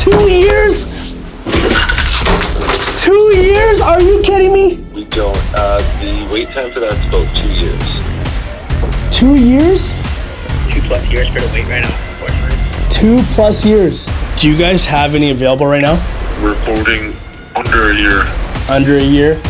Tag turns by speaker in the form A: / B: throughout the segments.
A: 2 years? 2 years? Are you kidding me?
B: We don't. The wait time for that's about 2 years.
A: 2 years?
C: 2+ years for the wait right now, unfortunately.
A: 2+ years. Do you guys have any available right now?
B: We're quoting under a year.
A: Under a year?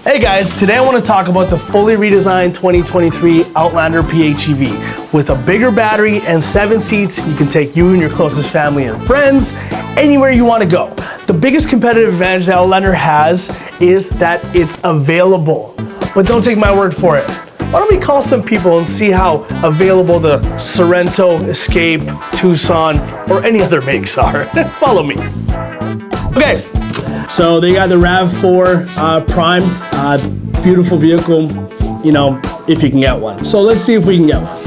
A: Hey guys, today I want to talk about the fully redesigned 2023 Outlander PHEV. With a bigger battery and 7 seats, you can take you and your closest family and friends anywhere you want to go. The biggest competitive advantage that Outlander has is that it's available. But don't take my word for it. Why don't we call some people and see how available the Sorento, Escape, Tucson, or any other makes are. Follow me. Okay. So they got the RAV4 Prime, beautiful vehicle, you know, if you can get one. So let's see if we can get one.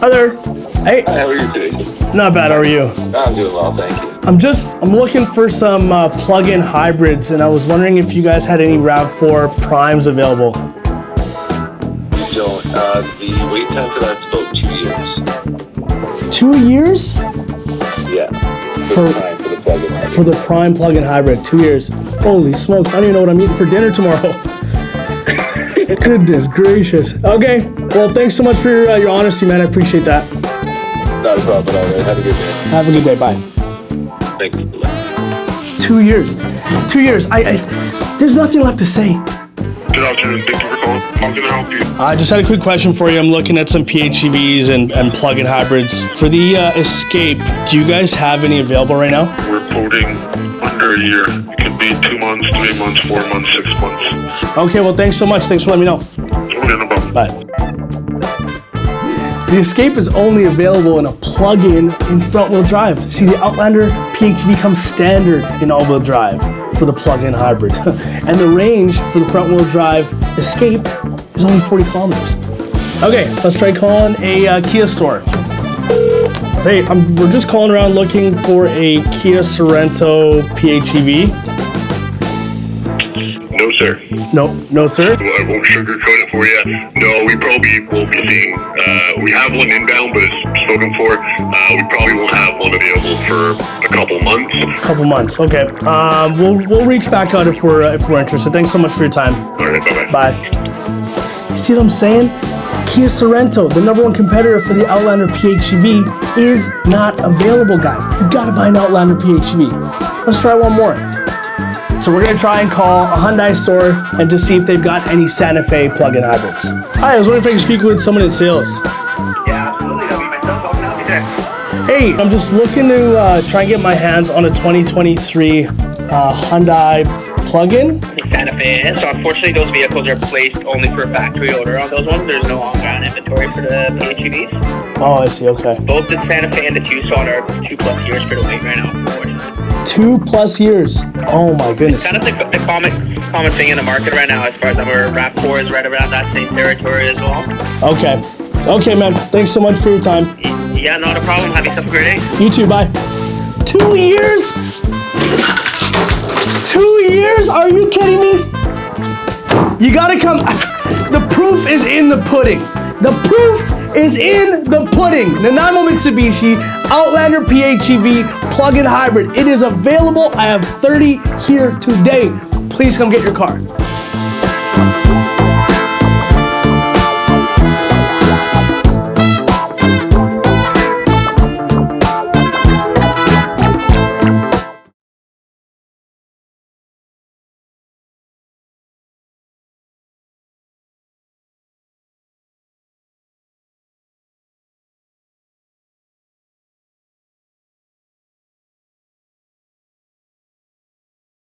A: Hi there. Hey.
B: Hi, how are you today?
A: Not bad, how are you?
B: I'm doing well, thank you.
A: I'm looking for some plug-in hybrids, and I was wondering if you guys had any RAV4 Primes available.
B: We don't. The wait time for that's about 2 years.
A: 2 years?
B: Yeah. For the plug-in hybrid.
A: For the Prime plug-in hybrid, 2 years. Holy smokes, I don't even know what I'm eating for dinner tomorrow. Goodness gracious. Okay, well, thanks so much for your honesty, man. I appreciate that.
B: Not a problem at all, man. Have a good day.
A: Have a good day. Bye.
B: Thank you.
A: 2 years. 2 years. There's nothing left to say.
B: Good afternoon. Thank you for calling. How can I help you?
A: I just had a quick question for you. I'm looking at some PHEVs and plug-in hybrids. For the Escape, do you guys have any available right now?
B: We're quoting under a year. It could be 2 months, 3 months, 4 months, 6 months.
A: Okay, well, thanks so much. Thanks for letting me know.
B: Okay, no problem.
A: Bye. The Escape is only available in a plug-in in front-wheel drive. See, the Outlander PHEV comes standard in all-wheel drive for the plug-in hybrid. And the range for the front-wheel drive Escape is only 40 kilometers. Okay, let's try calling a Kia store. Hey, we're just calling around looking for a Kia Sorento PHEV.
B: No, sir.
A: No, sir?
B: Well, I won't sugarcoat it for you. No, we probably won't be seeing. We have one inbound, but it's spoken for. We probably won't have one available for a couple months.
A: Couple months, okay. We'll reach back out if we're interested. Thanks so much for your time.
B: All right, bye-bye.
A: Bye. You see what I'm saying? Kia Sorento, the #1 competitor for the Outlander PHEV, is not available, guys. You gotta buy an Outlander PHEV. Let's try one more. So we're gonna try and call a Hyundai store and just see if they've got any Santa Fe plug-in hybrids. Hi, I was wondering if I could speak with someone in sales.
C: Yeah, absolutely. That'll be myself. How can I help you there?
A: Hey, I'm just looking to try and get my hands on a 2023 Hyundai plug-in.
C: Santa Fe. So unfortunately, those vehicles are placed only for factory order on those ones. There's no on-ground inventory for the PHEVs.
A: Oh, I see, okay.
C: Both the Santa Fe and the Tucson are 2+ years for the wait right now, unfortunately.
A: 2+ years. Oh my goodness.
C: Kind of the common thing in the market right now, as far as our RAV4 is right around that same territory as well.
A: Okay. Okay, man. Thanks so much for your time.
C: Yeah, not a problem. Have yourself a great day.
A: You too. Bye. 2 years? 2 years? Are you kidding me? You gotta come. The proof is in the pudding. The proof is in the pudding. Nanaimo Mitsubishi Outlander PHEV plug-in hybrid. It is available. I have 30 here today. Please come get your car.